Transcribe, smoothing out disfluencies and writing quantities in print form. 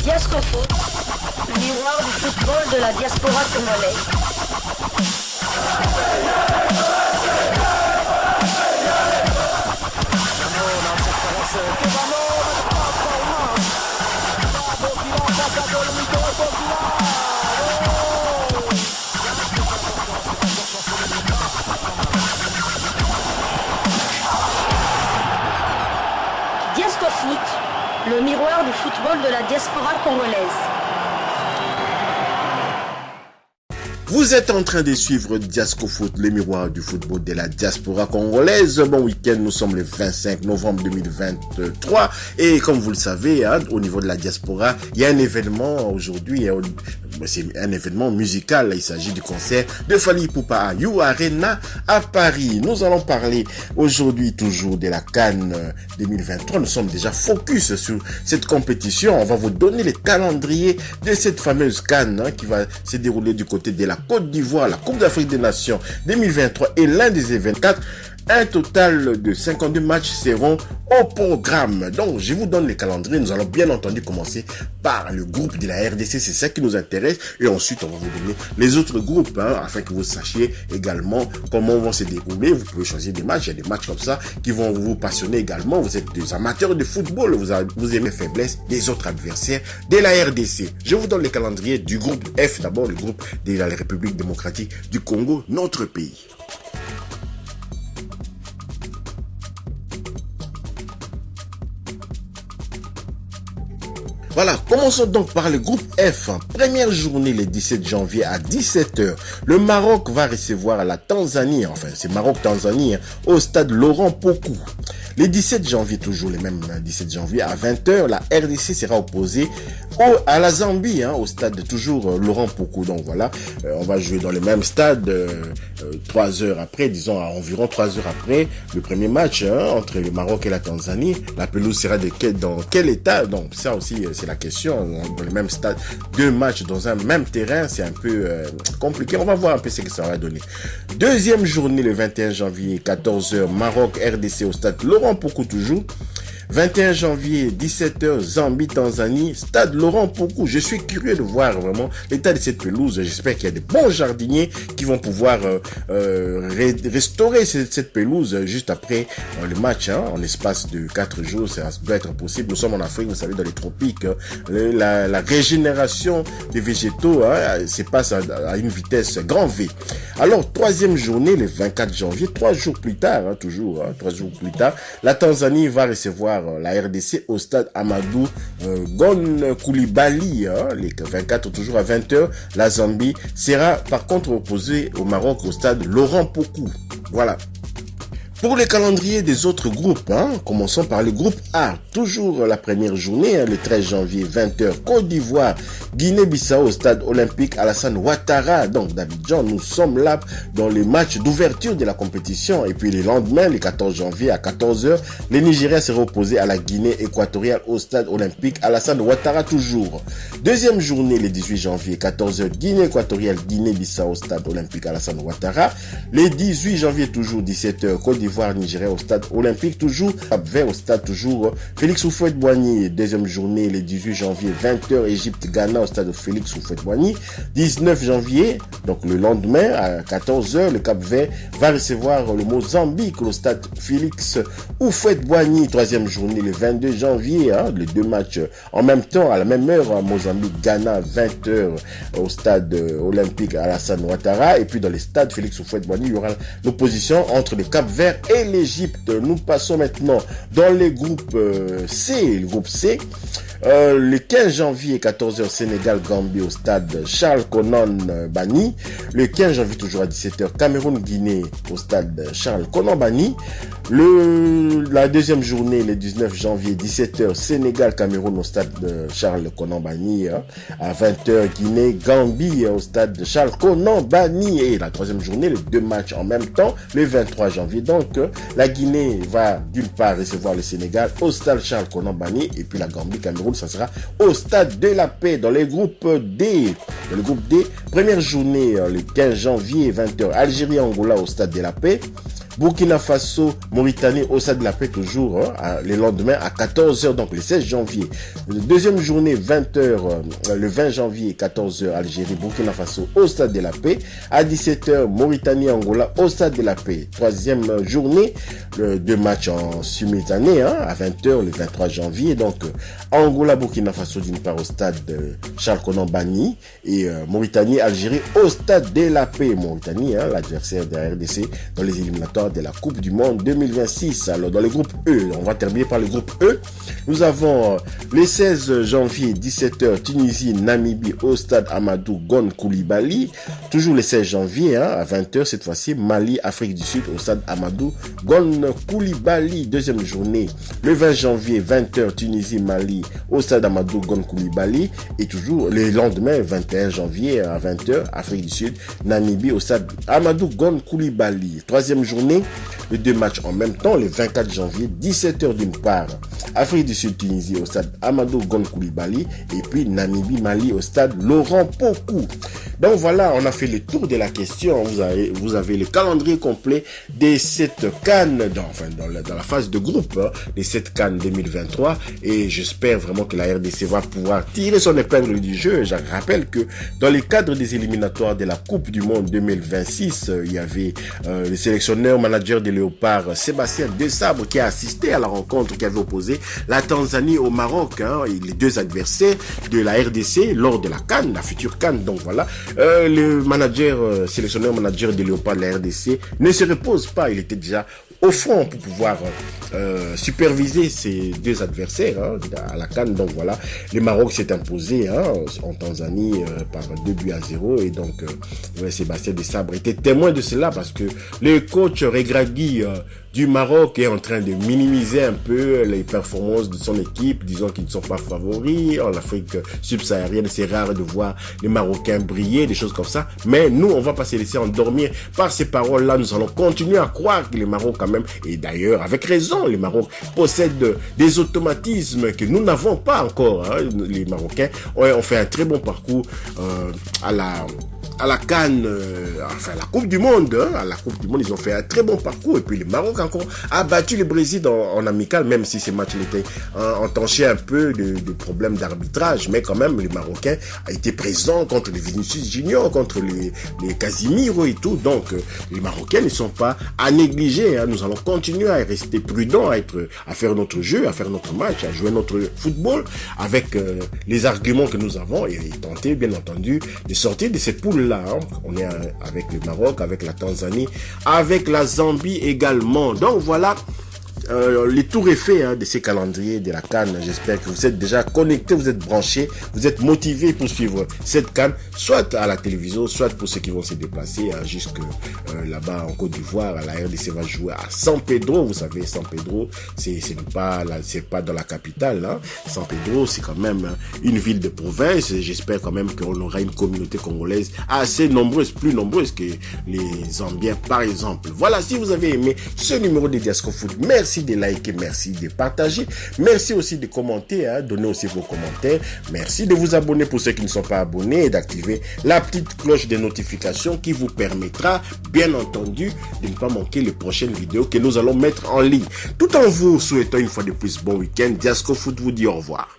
Diascofoot, le miroir du football de la diaspora congolaise. Diascofoot, le miroir du football de la diaspora congolaise. Vous êtes en train de suivre Diascofoot, le miroir du football de la diaspora congolaise. Bon week-end, nous sommes le 25 novembre 2023. Et comme vous le savez, au niveau de la diaspora, il y a un événement aujourd'hui. C'est un événement musical. Il s'agit du concert de Fally Ipupa à You Arena à Paris. Nous allons parler aujourd'hui toujours de la CAN 2023. Nous sommes déjà focus sur cette compétition. On va vous donner le calendrier de cette fameuse CAN qui va se dérouler du côté de la Côte d'Ivoire, la Coupe d'Afrique des Nations 2023 et l'un des événements. Un total de 52 matchs seront au programme. Donc, je vous donne les calendriers. Nous allons bien entendu commencer par le groupe de la RDC. C'est ça qui nous intéresse. Et ensuite, on va vous donner les autres groupes, afin que vous sachiez également comment vont se dérouler. Vous pouvez choisir des matchs. Il y a des matchs comme ça qui vont vous passionner également. Vous êtes des amateurs de football. Vous aimez les faiblesses des autres adversaires de la RDC. Je vous donne les calendriers du groupe F. D'abord, le groupe de la République démocratique du Congo, notre pays. Voilà, commençons donc par le groupe F. Première journée le 17 janvier à 17h. Le Maroc va recevoir la Tanzanie, enfin c'est Maroc-Tanzanie, au stade Laurent Pokou. Le 17 janvier, toujours le même 17 janvier à 20h, la RDC sera opposée à la Zambie, au stade toujours Laurent Pokou. Donc voilà, on va jouer dans le même stade 3 heures après, disons à environ 3 heures après le premier match entre le Maroc et la Tanzanie. La pelouse sera dans quel état? Donc ça aussi c'est la question. Dans le même stade, 2 matchs dans un même terrain, c'est un peu compliqué. On va voir un peu ce que ça va donner. Deuxième journée le 21 janvier, 14h, Maroc, RDC au stade Laurent Pokou toujours. 21 janvier, 17h, Zambie, Tanzanie, stade Laurent Pokou. Je suis curieux de voir vraiment l'état de cette pelouse. J'espère qu'il y a des bons jardiniers qui vont pouvoir restaurer cette pelouse juste après le match. En espace de 4 jours, ça doit être possible. Nous sommes en Afrique, vous savez, dans les tropiques. La régénération des végétaux se passe à une vitesse grand V. Alors, troisième journée, le 24 janvier, 3 jours plus tard, 3 jours plus tard, la Tanzanie va recevoir la RDC au stade Amadou Gon Koulibaly, les 24 toujours à 20h. La Zambie sera par contre opposée au Maroc au stade Laurent Pokou. Voilà. Pour les calendriers des autres groupes, commençons par le groupe A. Toujours la première journée, le 13 janvier, 20h, Côte d'Ivoire, Guinée-Bissau au stade olympique Alassane Ouattara. Donc d'Abidjan, nous sommes là dans les matchs d'ouverture de la compétition. Et puis le lendemain, le 14 janvier à 14h, le Nigeria sera opposé à la Guinée équatoriale au stade olympique Alassane Ouattara toujours. Deuxième journée, le 18 janvier, 14h, Guinée équatoriale, Guinée-Bissau au stade olympique Alassane Ouattara. Le 18 janvier, toujours 17h, Côte d'Ivoire, Nigeria au stade olympique toujours. Cap-Vert au stade toujours Félix Houphouët-Boigny. Deuxième journée, le 18 janvier, 20h, Égypte-Ghana au stade Félix Houphouët-Boigny. 19 janvier, donc le lendemain, à 14h, le Cap-Vert va recevoir le Mozambique au stade Félix Houphouët-Boigny. Troisième journée, le 22 janvier, les 2 matchs en même temps, à la même heure, à Mozambique-Ghana, 20h au stade olympique Alassane Ouattara. Et puis dans le stade Félix Houphouët-Boigny, il y aura l'opposition entre le Cap-Vert et l'Égypte. Nous passons maintenant dans les groupes C, le groupe C. Le 15 janvier, 14h, Sénégal-Gambie au stade Charles Konan Bani. Le 15 janvier, toujours à 17h, Cameroun-Guinée au stade Charles Konan Bani. La deuxième journée, le 19 janvier, 17h, Sénégal-Cameroun au stade Charles Konan Bani. À 20h, Guinée-Gambie au stade Charles Konan Bani. Et la troisième journée, les 2 matchs en même temps, le 23 janvier. Donc, la Guinée va d'une part recevoir le Sénégal au stade Charles Konan Bani. Et puis la Gambie-Cameroun, ça sera au stade de la paix dans les groupes D. Dans le groupe D, première journée le 15 janvier 20h, Algérie-Angola au stade de la paix. Burkina Faso, Mauritanie au stade de la paix toujours, le lendemain à 14h, donc le 16 janvier. Deuxième journée, 20h, le 20 janvier, 14h, Algérie, Burkina Faso au stade de la paix. À 17h, Mauritanie, Angola au stade de la paix. Troisième journée, deux matchs en simultané, à 20h, le 23 janvier. Donc, Angola, Burkina Faso d'une part au stade Charles Konan Banny et Mauritanie, Algérie au stade de la paix. Mauritanie, l'adversaire de la RDC dans les éliminatoires de la Coupe du Monde 2026. Alors, dans le groupe E, on va terminer par le groupe E. Nous avons le 16 janvier, 17h, Tunisie, Namibie au stade Amadou Gon Koulibaly. Toujours le 16 janvier, à 20h, cette fois-ci, Mali, Afrique du Sud au stade Amadou Gon Koulibaly. Deuxième journée, le 20 janvier, 20h, Tunisie, Mali au stade Amadou Gon Koulibaly. Et toujours le lendemain, 21 janvier, à 20h, Afrique du Sud, Namibie au stade Amadou Gon Koulibaly. Troisième journée, les deux matchs en même temps, le 24 janvier, 17h d'une part, Afrique du Sud, Tunisie au stade Amadou Gon Koulibaly et puis Namibie, Mali au stade Laurent Pokou. Donc voilà, on a fait le tour de la question. Vous avez le calendrier complet des 7 CAN dans la phase de groupe des 7 CAN 2023 et j'espère vraiment que la RDC va pouvoir tirer son épingle du jeu. Je rappelle que dans le cadre des éliminatoires de la Coupe du Monde 2026, il y avait le sélectionneur manager des Léopards Sébastien Desabre qui a assisté à la rencontre qui avait opposé la Tanzanie au Maroc, et les deux adversaires de la RDC lors de la CAN, la future CAN. Donc voilà, le sélectionneur manager des Léopards de la RDC ne se repose pas, il était déjà au front pour pouvoir superviser ces deux adversaires à la CAN. Donc voilà, le Maroc s'est imposé en Tanzanie par 2-0 et donc Sébastien Desabre était témoin de cela parce que le coach Regragui du Maroc est en train de minimiser un peu les performances de son équipe, disant qu'ils ne sont pas favoris. En Afrique subsaharienne, c'est rare de voir les Marocains briller, des choses comme ça. Mais nous, on va pas se laisser endormir par ces paroles-là. Nous allons continuer à croire que les Maroc quand même, et d'ailleurs, avec raison, les Maroc possèdent des automatismes que nous n'avons pas encore. Les Marocains ont fait un très bon parcours à la CAN, enfin la Coupe du Monde, à la Coupe du Monde, ils ont fait un très bon parcours. Et puis le Maroc encore a battu le Brésil en amical, même si ces matchs étaient entachés un peu de problèmes d'arbitrage. Mais quand même, les Marocains a été présents contre les Vinicius Junior, contre les Casimiro et tout. Donc, les Marocains ne sont pas à négliger. Nous allons continuer à rester prudents, à faire notre jeu, à faire notre match, à jouer notre football avec les arguments que nous avons et tenter, bien entendu, de sortir de cette poule là. On est avec le Maroc, avec la Tanzanie, avec la Zambie également. Donc voilà, le tour est fait de ces calendriers de la CAN. J'espère que vous êtes déjà connectés, vous êtes branchés, vous êtes motivés pour suivre cette CAN, soit à la télévision, soit pour ceux qui vont se déplacer jusque là-bas en Côte d'Ivoire. La RDC va jouer à San Pedro. Vous savez, San Pedro, c'est pas dans la capitale. San Pedro, c'est quand même une ville de province. J'espère quand même qu'on aura une communauté congolaise assez nombreuse, plus nombreuse que les Zambiens, par exemple. Voilà, si vous avez aimé ce numéro de Diasco Foot, merci de liker, merci de partager, merci aussi de commenter, donner aussi vos commentaires, merci de vous abonner pour ceux qui ne sont pas abonnés et d'activer la petite cloche de notification qui vous permettra, bien entendu, de ne pas manquer les prochaines vidéos que nous allons mettre en ligne. Tout en vous souhaitant une fois de plus bon week-end, Diasco Foot vous dit au revoir.